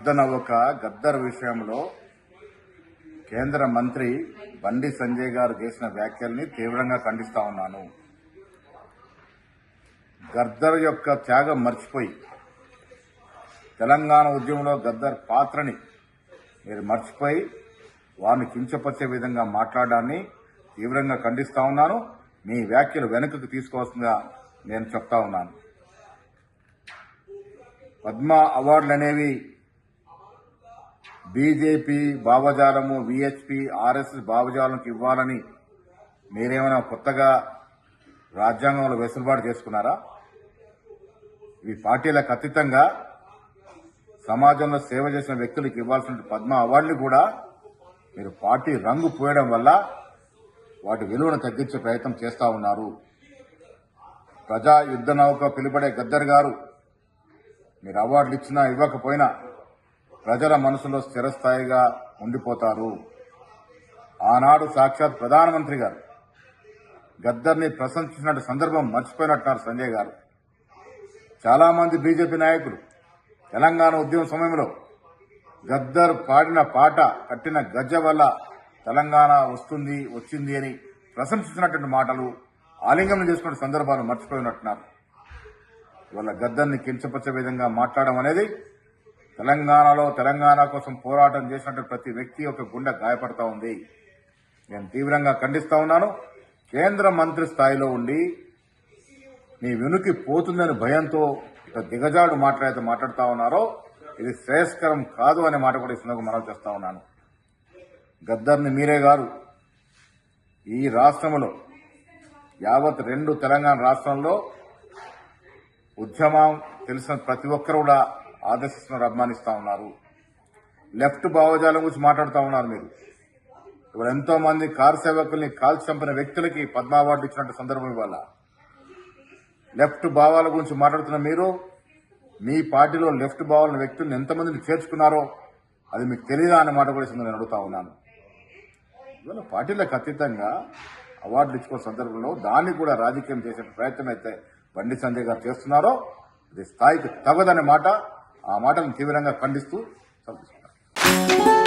యుద్ధ నౌక గద్దర్ విషయంలో కేంద్ర మంత్రి బండి సంజయ్ గారు చేసిన వ్యాఖ్యల్ని తీవ్రంగా ఖండిస్తా ఉన్నాను. గద్దర్ యొక్క త్యాగం మర్చిపోయి తెలంగాణ ఉద్యమంలో గద్దర్ పాత్రని మీరు మర్చిపోయి వారిని కించపరిచే విధంగా మాట్లాడడాన్ని తీవ్రంగా ఖండిస్తా ఉన్నాను. మీ వ్యాఖ్యలు వెనుకకు తీసుకోవాల్సిందిగా నేను చెప్తా ఉన్నాను. పద్మ అవార్డులు అనేవి బీజేపీ భావజాలము, వీహెచ్పీ, ఆర్ఎస్ఎస్ భావజాలంకి ఇవ్వాలని మీరేమైనా కొత్తగా రాజ్యాంగంలో వెసులుబాటు చేసుకున్నారా? ఇవి పార్టీలకు అతీతంగా సమాజంలో సేవ చేసిన వ్యక్తులకు ఇవ్వాల్సిన పద్మ అవార్డులు కూడా మీరు పార్టీ రంగు పోయడం వల్ల వాటి విలువను తగ్గించే ప్రయత్నం చేస్తా ఉన్నారు. ప్రజా యుద్ధ నౌక పిలువబడే గద్దర్ గారు మీరు అవార్డులు ఇచ్చినా ఇవ్వకపోయినా ప్రజల మనసులో స్థిరస్థాయిగా ఉండిపోతారు. ఆనాడు సాక్షాత్ ప్రధానమంత్రి గారు గద్దర్ని ప్రశంసించిన సందర్భం మర్చిపోయినట్టున్నారు సంజయ్ గారు. చాలా మంది బీజేపీ నాయకులు తెలంగాణ ఉద్యమం సమయంలో గద్దర్ పాడిన పాట, కట్టిన గజ్జ వల్ల తెలంగాణ వచ్చింది అని ప్రశంసించినటువంటి మాటలు, ఆలింగనం చేసుకున్న సందర్భాలు మర్చిపోయినట్టున్నారు. ఇవాళ గద్దర్ని కించపరిచే విధంగా మాట్లాడడం అనేది తెలంగాణలో తెలంగాణ కోసం పోరాటం చేసినట్టు ప్రతి వ్యక్తి ఒక గుండె గాయపడతా ఉంది. నేను తీవ్రంగా ఖండిస్తా ఉన్నాను. కేంద్ర మంత్రి స్థాయిలో ఉండి నీ వెనుకి పోతుందని భయంతో ఇక దిగజాడు మాట్లాడుతా ఉన్నారో ఇది శ్రేయస్కరం కాదు అనే మాట కూడా ఇస్తున్న మనవి చేస్తా ఉన్నాను. గద్దర్ని మీరే గారు ఈ రాష్ట్రంలో యావత్ 2 తెలంగాణ రాష్ట్రంలో ఉద్యమం తెలిసిన ప్రతి ఒక్కరు కూడా ఆదర్శిస్తున్నారు, అభిమానిస్తా ఉన్నారు. లెఫ్ట్ భావజాలం గురించి మాట్లాడుతూ ఉన్నారు మీరు. ఇప్పుడు ఎంతో మంది కారు సేవకుల్ని కాల్చి చంపిన వ్యక్తులకి పద్మ అవార్డులు ఇచ్చినట్టు సందర్భం ఇవాళ. లెఫ్ట్ భావాల గురించి మాట్లాడుతున్న మీరు మీ పార్టీలో లెఫ్ట్ భావాల వ్యక్తులను ఎంతమందిని చేర్చుకున్నారో అది మీకు తెలియదా అనే మాట కూడా నేను అడుగుతా ఉన్నాను. ఇవాళ పార్టీలకు అతీతంగా అవార్డులు ఇచ్చుకున్న సందర్భంలో దాన్ని కూడా రాజకీయం చేసే ప్రయత్నం అయితే బండి సంజయ్ గారు చేస్తున్నారో అది స్థాయికి తగదనే మాట, ఆ మాటను తీవ్రంగా ఖండిస్తూ చదువుతున్నారు.